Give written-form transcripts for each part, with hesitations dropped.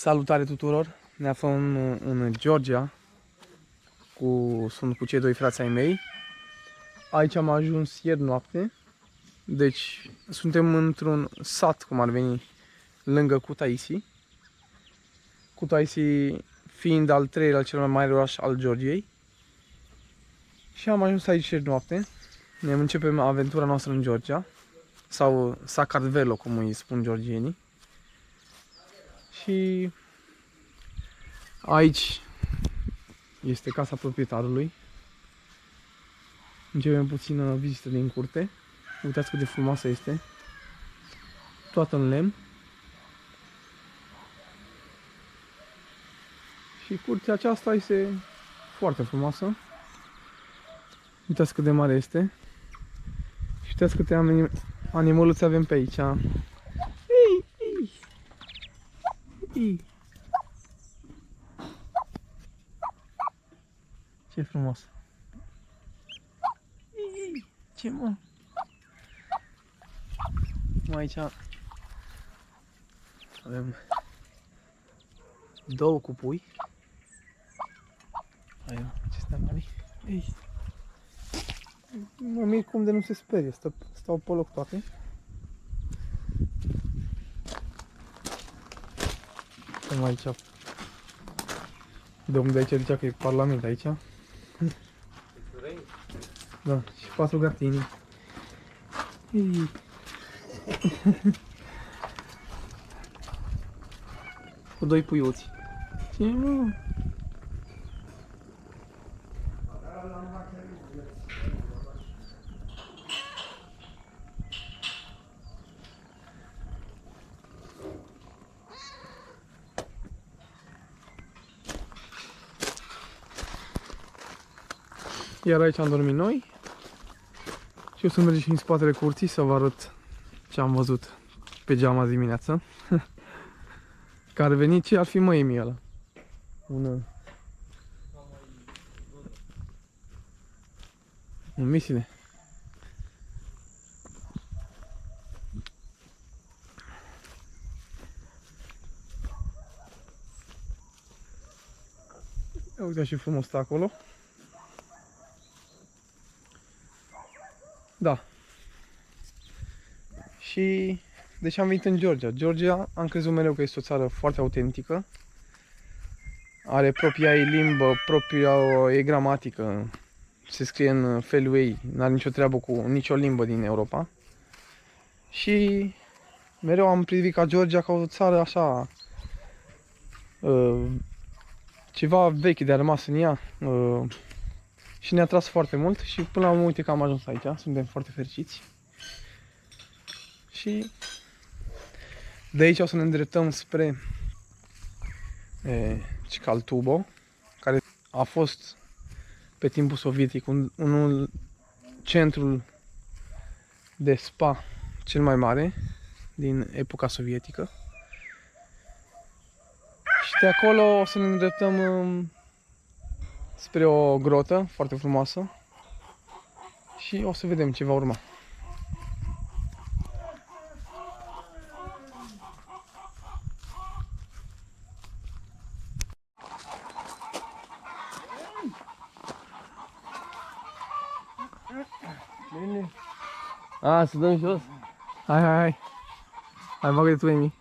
Salutare tuturor! Ne aflăm în Georgia. Sunt cu cei doi frați ai mei. Aici am ajuns ieri noapte. Deci suntem într-un sat, cum ar veni, lângă Kutaisi. Kutaisi fiind al treilea cel mai mare oraș al Georgiei. Și am ajuns aici ieri noapte. Ne începem aventura noastră în Georgia. Sau Sakartvelo, cum îi spun georgienii. Și aici este casa proprietarului. Începem puțină vizită din curte. Uitați cât de frumoasă este. Toată în lemn. Și curtea aceasta este foarte frumoasă. Uitați cât de mare este. Și uitați câte animăluțe avem pe aici. Ei, ei. Ei. Ce frumos! Ei, ce mă! Aici avem două cupui. Hai, acestea mari. Ei! Mă mir cum de nu se sperie, stau pe loc toate. Avem aici. Domnul de aici zicea că e parlament aici. Da, și 4 gatini. Cu 2 puiuți. Ce mă? Iar aici am dormit noi. Și o să mergem și în spatele curții să vă arăt ce am văzut pe geam azi dimineață. Că ar veni, ce ar fi măimii ăla? Un misine. Uite și frumos stă acolo. Da. Și deci am venit în Georgia. Georgia am crezut mereu că este o țară foarte autentică. Are propria ei limbă, propria ei gramatică. Se scrie în felul ei. N-are nicio treabă cu nicio limbă din Europa. Și mereu am privit ca Georgia ca o țară așa ceva vechi de a rămas în ea. Și ne-a atras foarte mult și până la urmă uite că am ajuns aici, suntem foarte fericiți. Și de aici o să ne îndreptăm spre Cicaltubo, care a fost pe timpul sovietic unul centrul de spa cel mai mare din epoca sovietică. Și de acolo o să ne îndreptăm spre o grotă foarte frumoasă și o să vedem ce va urma. Bine. A, să dăm jos? Hai, hai, hai. Hai, bagă-te tu, Emi.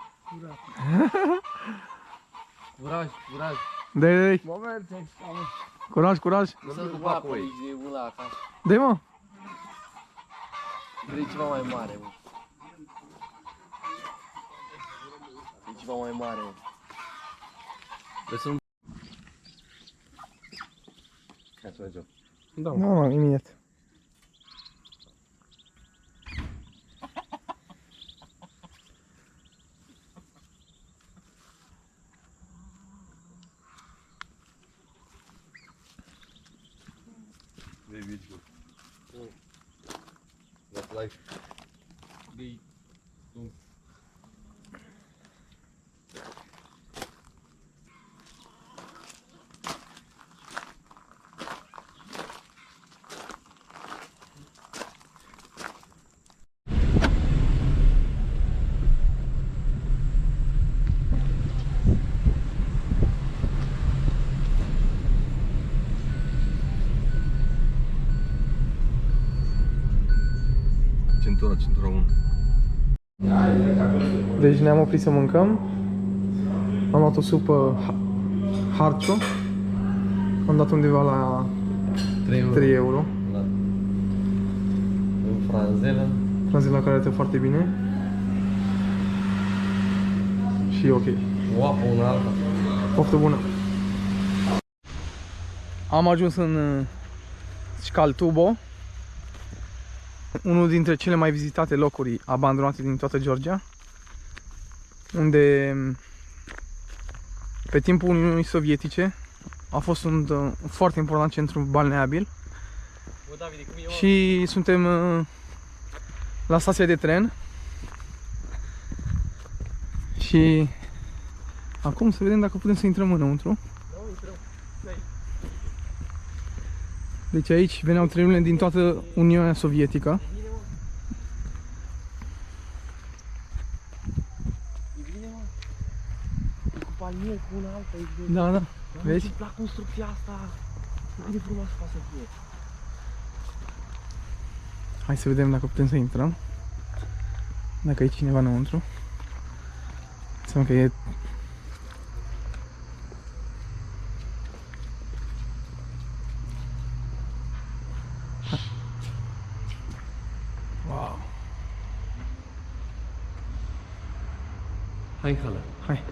Curaj, curaj. Dă-i, Moment, curaj, curaj. să-l cu apă aici de ăla acasă. Dă-i, mă. Vrei ceva mai mare, mă. E ceva mai mare, mă. Lăsăm. Hai să mergem. Da, mă, imediat. Very beautiful. That's life. They don't. centura 1. Deci ne-am oprit să mâncăm. Am luat o supă harcio. Am dat undeva la 3 euro. Da. În franzelă. Franzela care arată foarte bine. Și e ok. O apă, una alta. Poftă bună! Am ajuns în Scaltubo, unul dintre cele mai vizitate locuri abandonate din toată Georgia, unde pe timpul Uniunii Sovietice a fost un foarte important centru balneabil. Și suntem la stația de tren și acum să vedem dacă putem să intrăm înăuntru. Deci aici veneau trenurile din toată Uniunea Sovietică. E bine, mă. E cu palmier, cu una alta, e bine. Da, da, vezi? Îmi plac construcția asta. E bine frumoasă ca să fie. Hai să vedem dacă putem să intrăm. Dacă e cineva înăuntru. Înseamnă că e... Wow. Hai în cală. Hai.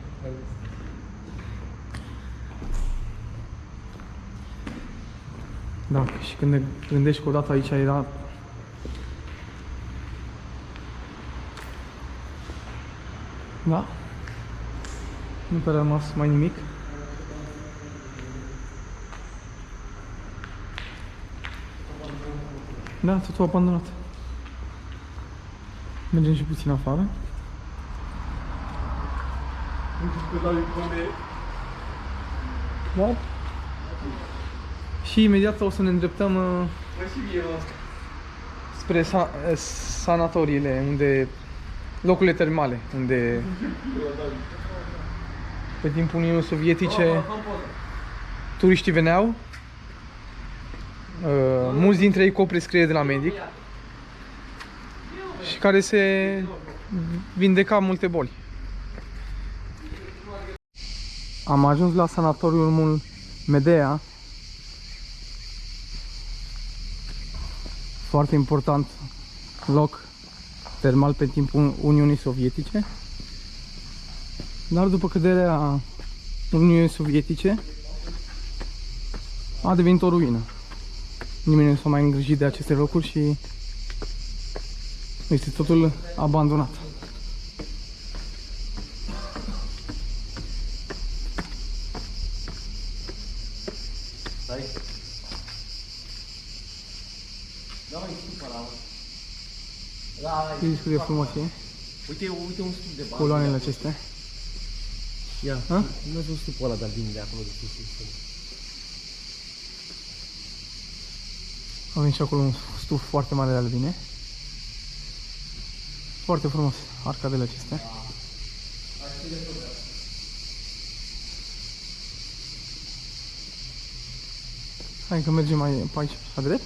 Da, și când ne gândești că odată aici era... Da. Nu prea a rămas mai nimic. Da, totul abandonat. Mergem și puțin afară. Da. Și imediat o să ne îndreptăm spre sanatoriile, unde locurile termale, unde pe timpul Uniunii Sovietice turiștii veneau. Mulți dintre ei cu o prescriere de la medic și care se vindeca multe boli. Am ajuns la sanatoriul Medea. Foarte important loc termal pe timpul Uniunii Sovietice. Dar după căderea Uniunii Sovietice a devenit o ruină. Nimeni nu s-a mai îngrijit de aceste locuri și este totul abandonat. Stai. Da, mai stupa la... Da, Știți cât de frumos e? uite un stup de bani. Coloanele acestea. Ia, Ha? nu văzut stupul ăla de albin de acolo de sus. Avem și acolo un stuf foarte mare de albine. Foarte frumos arcadele acestea. Hai că mergem mai pe aici, la drept.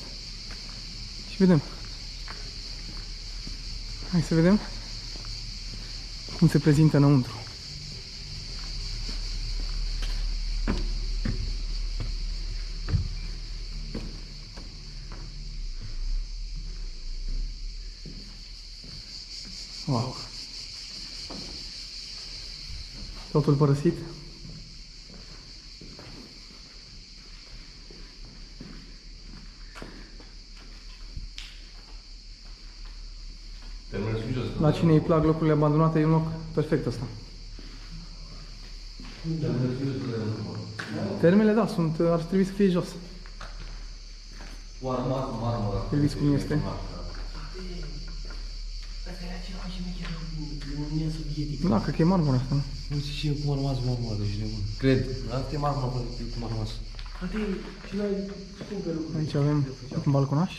Și vedem. Hai să vedem cum se prezintă înăuntru. Wow. Totul părăsit. La cine îi plac locurile abandonate, e un loc perfect ăsta. Termele, da, sunt, ar trebui să fie jos. Vedeți cum este? Da, cred că e marmură asta, nu? Nu știu și cum a rămas marmura, ești nebun. Cred. Asta e marmura, cum a rămas. Aici avem un balconaș.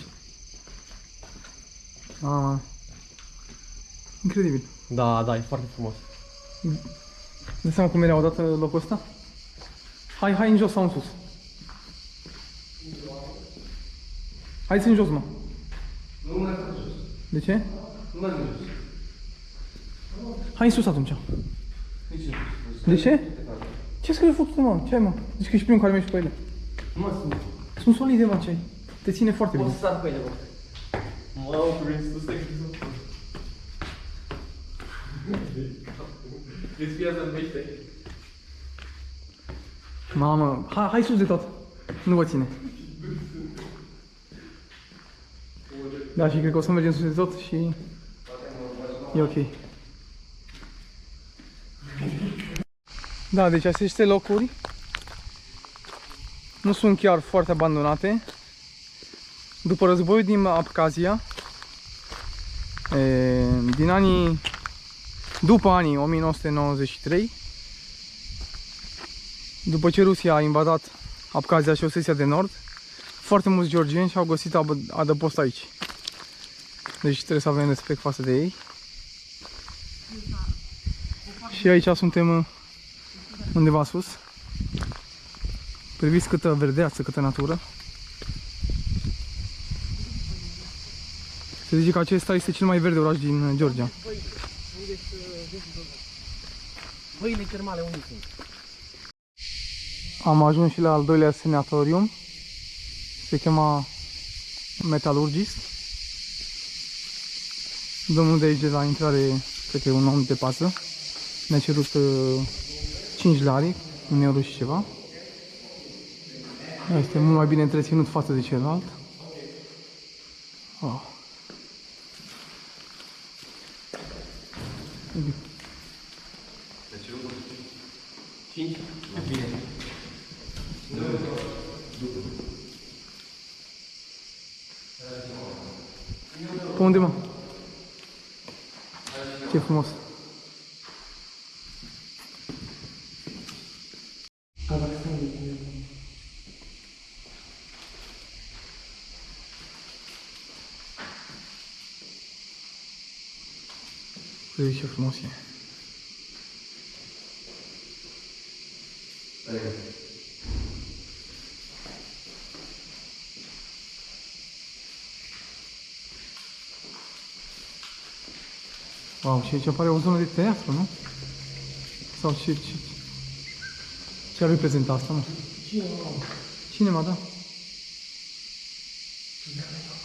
Incredibil. Da, e foarte frumos. Dă seama cum era odată locul ăsta? Hai în jos sau în sus? Hai să în jos, mă. Nu mai fac jos. De ce? Nu mai mergi. Hai în sus atunci. De ce? Ce scrie făcut, mă? Ce ai, mă? Zici că ești primul care mergi pe ele. Nu mă sunt. Sunt solide, mă, ce ai. Te ține foarte bine. Poți să sar pe ele, bă. Mamă, tu stai cu Respirează în pește. Mamă, hai sus de tot. Nu vă ține. Da, și cred că o să mergem sus de tot și e ok. Da, deci aceste locuri nu sunt chiar foarte abandonate. După războiul din Abkhazia, după anii 1993, după ce Rusia a invadat Abkhazia și Osetia de Nord, foarte mulți georgieni și-au găsit adăpost aici. Deci trebuie să avem respect față de ei. Și aici suntem undeva sus. Priviți câtă verdeață, câtă natură. Se zice că acesta este cel mai verde oraș din Georgia. Băile termale unde sunt? Am ajuns și la al doilea sanatorium. Se chema Metalurgist. Domnul de aici, de la intrare, cred că e un om de pază. Ne-a cerut 5 lari, 1 euro și ceva. Este mult mai bine întreținut față de celălalt. Oh. Deci 5? Bine. Pe unde, mă? Ce frumos! Uite ce frumos e! Wow, și aici apare o zonă de teatru, nu? Sau ce ar reprezenta asta, mă? Cinema, da.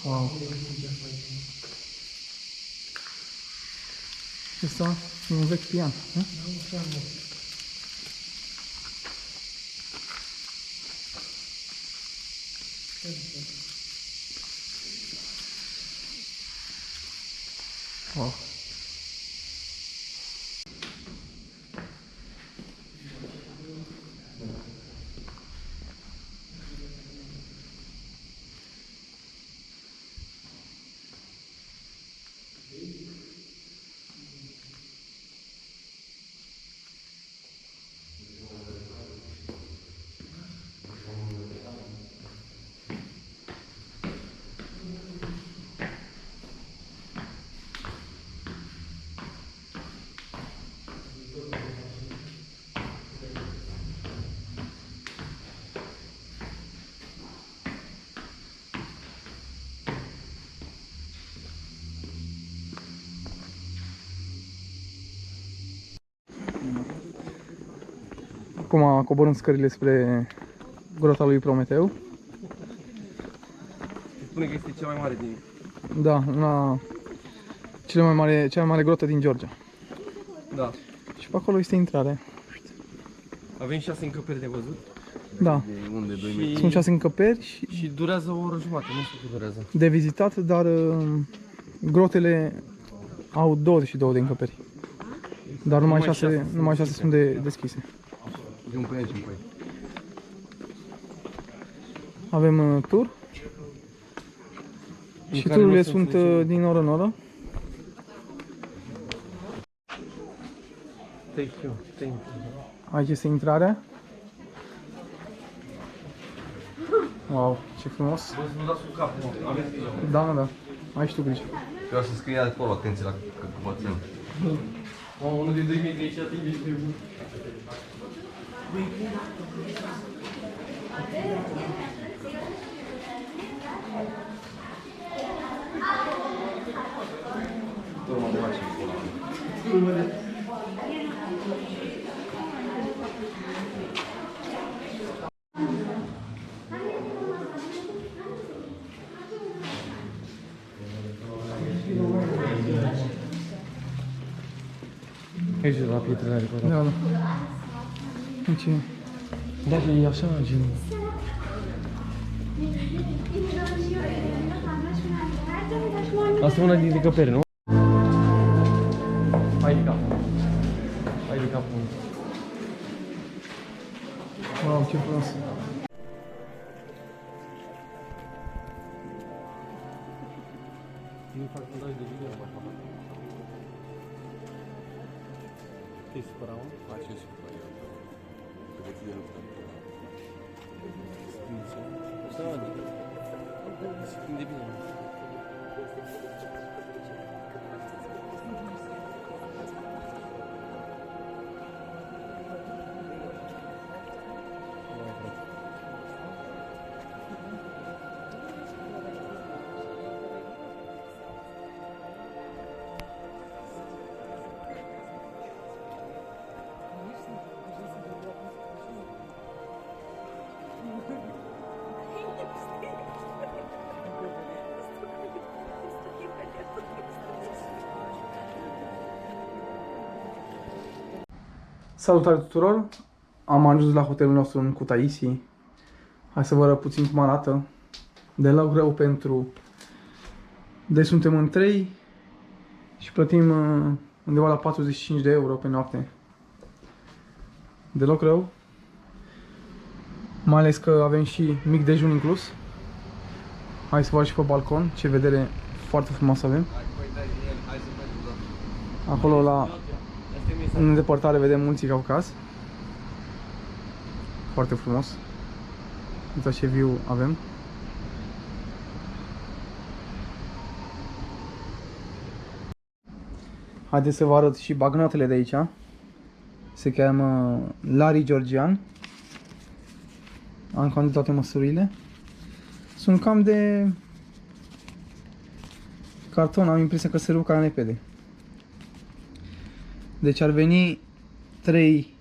Wow. Ăsta e un vechi pian, nu? Wow. Acum coborâm scările spre grota lui Prometeu. Spune că este cea mai mare din... Da, cea mai mare grotă din Georgia. Da. Și pe acolo este intrarea. Avem 6 încăperi de văzut. Da. De unde? 2 metri. Sunt 6 încăperi Și durează o oră jumătate, nu știu cât durează. de vizitat, dar grotele au 22 de încăperi. Dar numai 6 sunt deschise. De un pe aici, un pe aici. Avem tur. Și tururile sunt din oră în oră. Thank you. Aici este intrarea. Wow, ce frumos. Vreau să nu dați cu capul, mă. Aveți grijă. Da, mă, da. Ai și tu grijă. Vreau să scrie acolo, atenție la căpățel. Mă, unul de 2 metri aici atinge și trebuie. Aici la pietrele acolo. Da, da. Deci, Da, e așa, gen... Asta e una din decăperi, nu? Hai de capul. Hai de capul. wow, ce frumos. Nu fac un de video, mă fac. Te supăra, mă? Face și cu aia. Pregătit de lucru. Asta mă duc. Se prinde bine. Salutare tuturor! Am ajuns la hotelul nostru în Kutaisi. Hai să vă arăt puțin cum arată. Deloc greu pentru... Deci suntem în 3 și plătim undeva la 45 de euro pe noapte. Deloc rău. Mai ales că avem și mic dejun inclus. Hai să vă arăt și pe balcon, ce vedere foarte frumoasă avem. Acolo la... în îndepărtare vedem munții Caucaz. Foarte frumos. Uitați ce view avem. Haideți să vă arăt și bagnotele de aici. Se cheamă Lari Georgian. Am cam de toate măsurile. Sunt cam de carton, am impresia că se rup ca nepede. Deci ar veni 3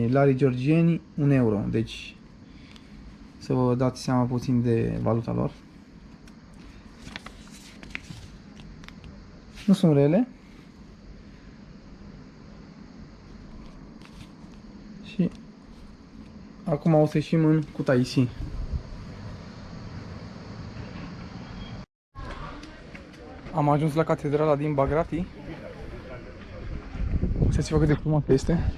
lari georgieni, 1 euro. Deci să vă dați seama puțin de valuta lor. Nu sunt rele. Și acum o să ieșim în Kutaisi. Am ajuns la catedrala din Bagrati. Uitați-vă cât de frumoasă este.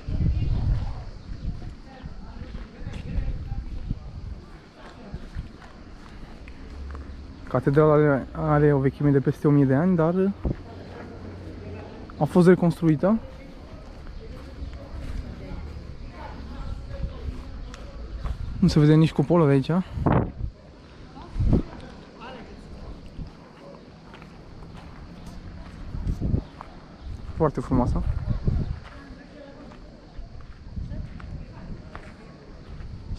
Catedrala are o vechime de peste 1000 de ani, dar a fost reconstruită. Nu se vede nici cupolă de aici. Foarte frumoasă.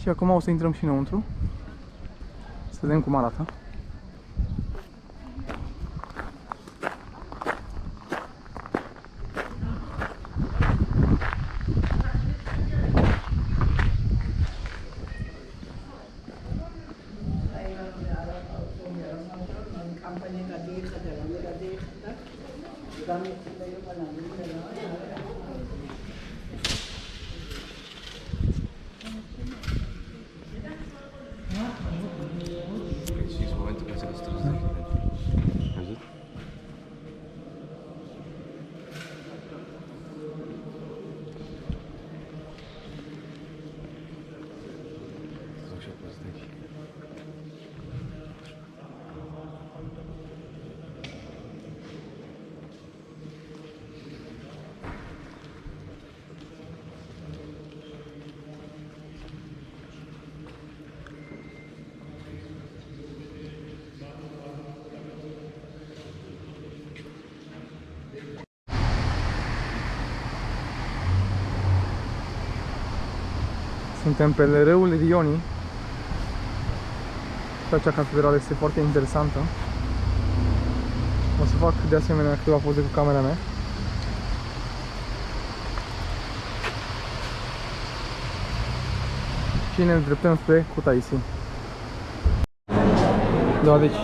Și acum o să intrăm și înăuntru. Să vedem cum arată. Și în momentul când se răstrăzi. Ai văzut? Fac și o poză de aici. Suntem pe râul Rioni. Și acea catedrală este foarte interesantă. O să fac de asemenea câteva poze cu camera mea. și ne îndreptăm spre Kutaisi. Da, deci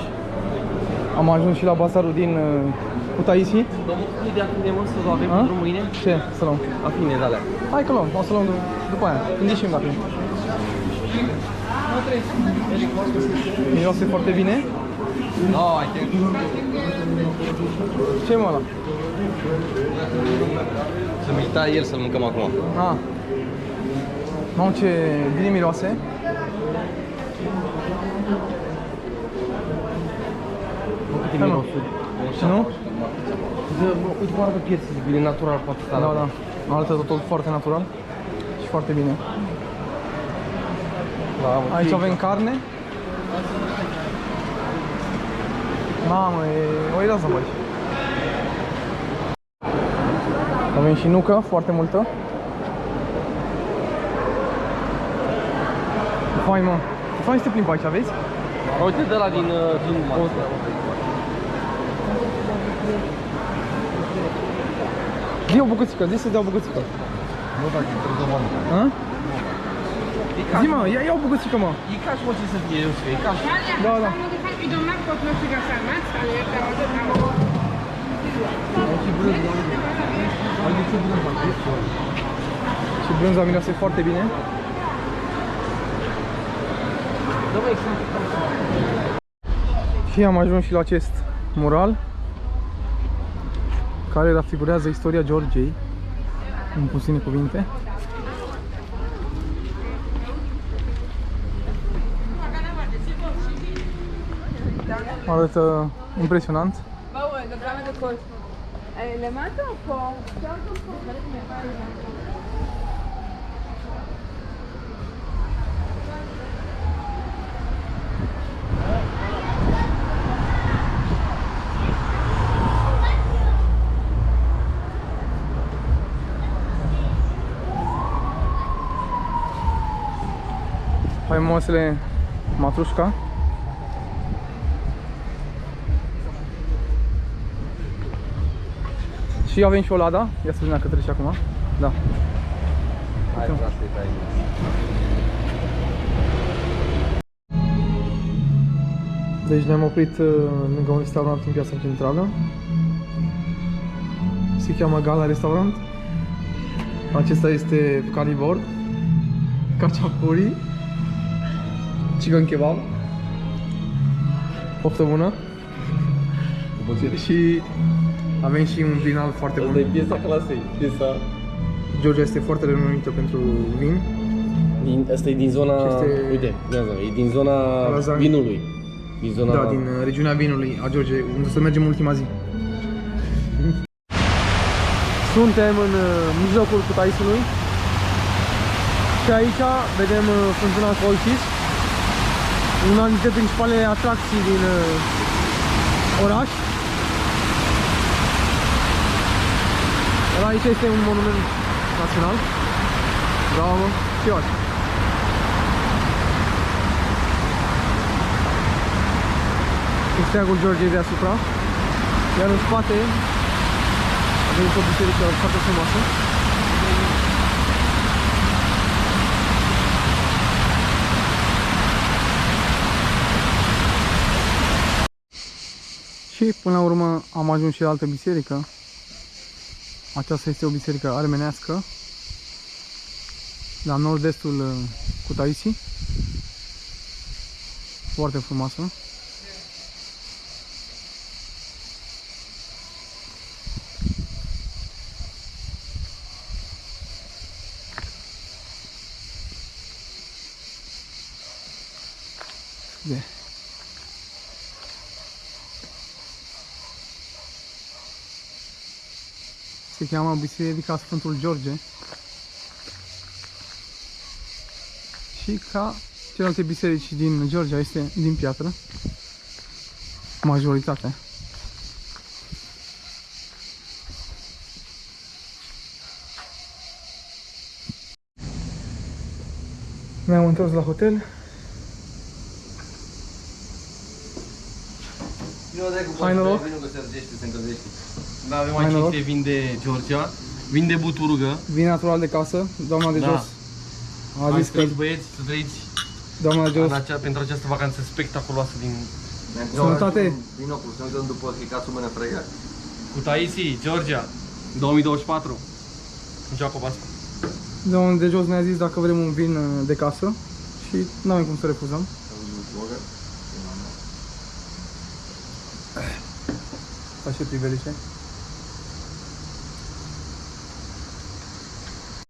am ajuns și la bazarul din Kutaisi. Domnul, nu de acum de mă să avem A? drum mâine? Ce? Să luăm? Afine de alea. Hai că luăm, o să luăm după aia, când ieșim dacă. Miroase foarte bine. No, I can. Ce mă ăla? Să-mi uita ieri să-l mâncăm acum. Ah. Mamă, ce bine miroase. Câte Hai, mă. mirosuri. Nu? Uite cum arată piețele, bine natural poate sta. Da, da. Arată totul foarte natural și foarte bine. Da, mă, Aici fie- avem carne. Mamă, e o idază, băi. Avem și nucă, foarte multă. Fain, mă. Fain să te plimbi aici, vezi? Uite de la din Zi o bucățică, zi să dea o bucățică. Nu, dacă trebuie să mă mănânc. A? Zi, mă, ia o bucățică, mă. E ca și orice să fie, eu știu, e ca și... Da, da. Și brânza miroase foarte bine. Și am ajuns și la acest mural care rafigurează istoria Georgiei în puține cuvinte. Arată impresionant. למטה או פה? אפשר גם פה, חלק מהבית. Faimoasele Matrușca. Și avem și o Lada. Ia să vedem dacă trece acum. Da. Hai, frate, dai. Deci ne-am oprit lângă un restaurant în piața centrală. Se cheamă Gala Restaurant. Acesta este carnivor, Khachapuri, chicken kebab. Poftă bună. Și avem și un vinal foarte bun. Asta e piesa clasei, piesa... Georgia este foarte renumită pentru vin. Asta e din zona... Este- Uite, e din zona Calazani. vinului. Din zona... Da, din regiunea vinului a Georgiei, unde să mergem ultima zi. Suntem în mijlocul Kutaisiului și aici vedem fântâna Colchis, una dintre principalele atracții din oraș. Iar aici este un monument național. Bravo, ce faci? Steagul Georgiei deasupra. Iar în spate avem o biserică foarte frumoasă. Și până la urmă am ajuns și la altă biserică. Aceasta este o biserică armenească la nord-estul Kutaisi. Foarte frumoasă. De. Se cheamă Biserica Sfântul George și ca celelalte biserici din Georgia este din piatră, majoritatea. Ne-am întors la hotel. Hai noroc. Vinul că se răgește, se încălzește. Da, avem Hai aici noroc. niște vin de Georgia, vin de buturugă. Vin natural de casă, doamna de Da. jos A Am zis că trăit, băieți, să trăiți doamna Jos, pentru această vacanță spectaculoasă din sănătate. Vino cu să ne dăm după Hicațul Mână Frega. cu Taisi, Georgia, 2024. Joacă Pascu. Domnul de jos ne-a zis dacă vrem un vin de casă și n-avem cum să refuzăm. Așa priveliște.